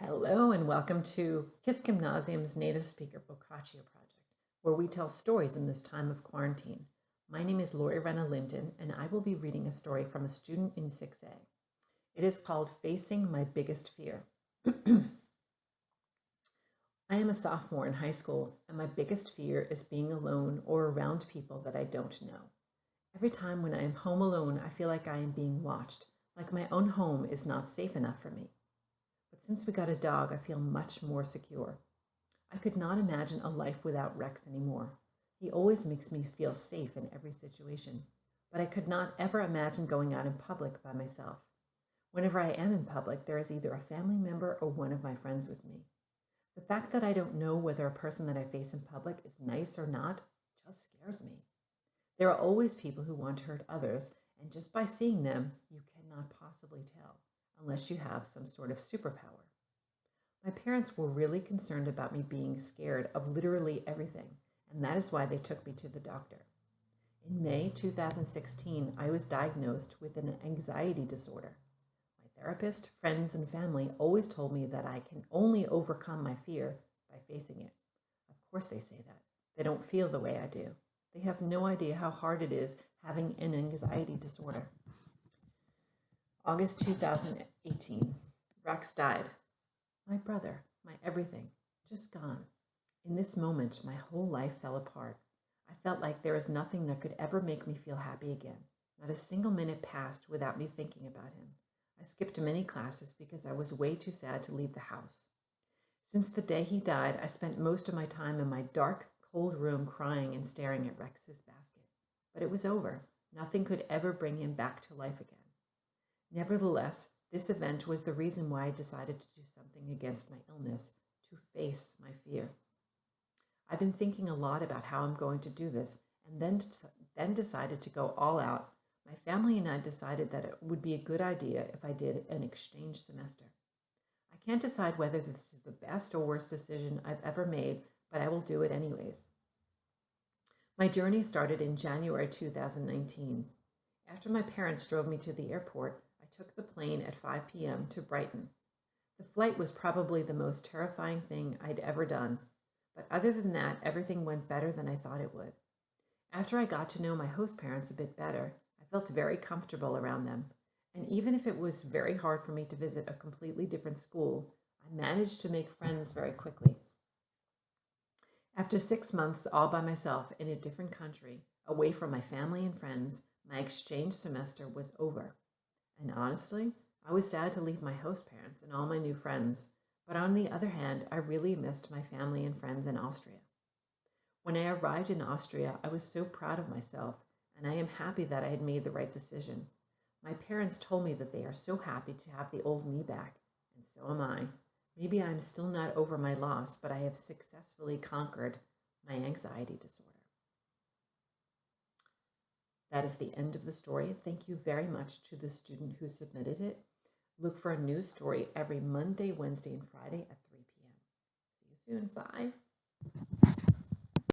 Hello and welcome to KISS Gymnasium's Native Speaker Boccaccio Project, where we tell stories in this time of quarantine. My name is Lori Renna Linton, and I will be reading a story from a student in 6A. It is called Facing My Biggest Fear. I am a sophomore in high school, and my biggest fear is being alone or around people that I don't know. Every time when I am home alone, I feel like I am being watched, like my own home is not safe enough for me. But since we got a dog, I feel much more secure. I could not imagine a life without Rex anymore. He always makes me feel safe in every situation, but I could not ever imagine going out in public by myself. Whenever I am in public, there is either a family member or one of my friends with me. The fact that I don't know whether a person that I face in public is nice or not just scares me. There are always people who want to hurt others, and just by seeing them, you cannot possibly tell, unless you have some sort of superpower. My parents were really concerned about me being scared of literally everything, and that is why they took me to the doctor. In May 2016, I was diagnosed with an anxiety disorder. My therapist, friends, and family always told me that I can only overcome my fear by facing it. Of course, they say that. They don't feel the way I do. They have no idea how hard it is having an anxiety disorder. August 2018. Rex died. My brother, my everything, just gone. In this moment, my whole life fell apart. I felt like there was nothing that could ever make me feel happy again. Not a single minute passed without me thinking about him. I skipped many classes because I was way too sad to leave the house. Since the day he died, I spent most of my time in my dark, cold room crying and staring at Rex's basket. But it was over. Nothing could ever bring him back to life again. Nevertheless, this event was the reason why I decided to do something against my illness, to face my fear. I've been thinking a lot about how I'm going to do this, and then decided to go all out. My family and I decided that it would be a good idea if I did an exchange semester. I can't decide whether this is the best or worst decision I've ever made, but I will do it anyways. My journey started in January 2019. After my parents drove me to the airport, I took the plane at 5 p.m. to Brighton. The flight was probably the most terrifying thing I'd ever done, but other than that, everything went better than I thought it would. After I got to know my host parents a bit better, I felt very comfortable around them, and even if it was very hard for me to visit a completely different school, I managed to make friends very quickly. After 6 months all by myself in a different country, away from my family and friends, my exchange semester was over. And honestly, I was sad to leave my host parents and all my new friends, but on the other hand, I really missed my family and friends in Austria. When I arrived in Austria, I was so proud of myself, and I am happy that I had made the right decision. My parents told me that they are so happy to have the old me back, and so am I. Maybe I'm still not over my loss, but I have successfully conquered my anxiety disorder. That is the end of the story. Thank you very much to the student who submitted it. Look for a new story every Monday, Wednesday, and Friday at 3 p.m. See you soon. Bye.